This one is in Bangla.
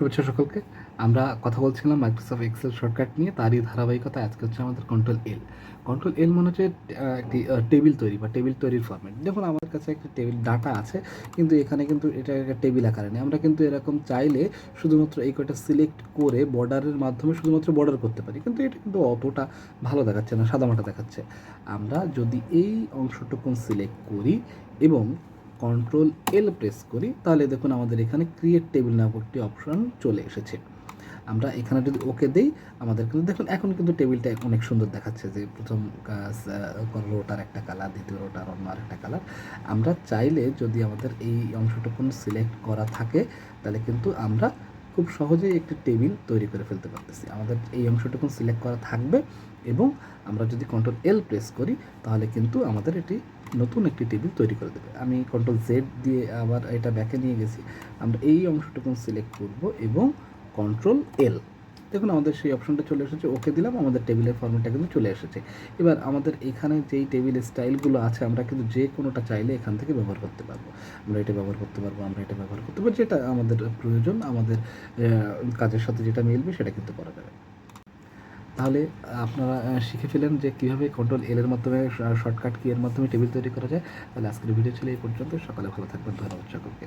শুভেচ্ছা সকলকে। আমরা কথা বলছিলাম মাইক্রোসফট এক্সেল শর্টকাট নিয়ে, তারই ধারাবাহিকতা আজকে হচ্ছে আমাদের কন্ট্রোল এল। কন্ট্রোল এল মানে হচ্ছে একটি টেবিল তৈরি বা টেবিল তৈরির ফরম্যাট। দেখুন আমাদের কাছে একটা টেবিল ডাটা আছে, কিন্তু এখানে কিন্তু এটা একটা টেবিল আকারে নেই। আমরা কিন্তু এরকম চাইলে শুধুমাত্র এই কয়টা সিলেক্ট করে বর্ডারের মাধ্যমে শুধুমাত্র বর্ডার করতে পারি, কিন্তু এটা কিন্তু অতটা ভালো দেখাচ্ছে না, সাদামাটা দেখাচ্ছে। আমরা যদি এই অংশটুকুন সিলেক্ট করি এবং ctrl+L প্রেস করি, তাহলে দেখুন আমাদের এখানে ক্রিয়েট টেবিল নামক একটি অপশন চলে এসেছে। আমরা এখানে যদি ওকে দেই, আমাদের কিন্তু দেখুন এখন কিন্তু টেবিলটা অনেক সুন্দর দেখাচ্ছে, যে প্রথম রোটার একটা কালার, দ্বিতীয় রোটার অন্য আরেকটা কালার। আমরা চাইলে যদি আমাদের এই অংশটুকুন সিলেক্ট করা থাকে, তাহলে কিন্তু আমরা খুব সহজেই একটি টেবিল তৈরি করে ফেলতে পারতেছি। আমাদের এই অংশটুকুন সিলেক্ট করা থাকবে এবং আমরা যদি ctrl+L প্রেস করি, তাহলে কিন্তু আমাদের এটি নতুন একটি টেবিল তৈরি করে দেবে। আমি ctrl+Z দিয়ে আবার এটা ব্যাকে নিয়ে গেছি। আমরা এই অংশটুকুন সিলেক্ট করব এবং ctrl+L, দেখুন আমাদের সেই অপশনটা চলে এসেছে। ওকে দিলাম, আমাদের টেবিলের ফর্মেটটা কিন্তু চলে এসেছে। এবার আমাদের এখানে যেই টেবিল স্টাইলগুলো আছে, আমরা কিন্তু যে কোনোটা চাইলে এখান থেকে ব্যবহার করতে পারবো। আমরা এটা ব্যবহার করতে পারবো, আমরা এটা ব্যবহার করতে পারবো, যেটা আমাদের প্রয়োজন, আমাদের কাজের সাথে যেটা মিলবে সেটা কিন্তু করা যাবে। তাহলে আপনারা শিখে ফেলেন যে কীভাবে ctrl+L এর মাধ্যমে শর্টকাট কি এর মাধ্যমে টেবিল তৈরি করা যায়। তাহলে আজকের ভিডিও ছিল এই পর্যন্ত। সকালে ভালো থাকবেন, ধন্যবাদ সকলকে।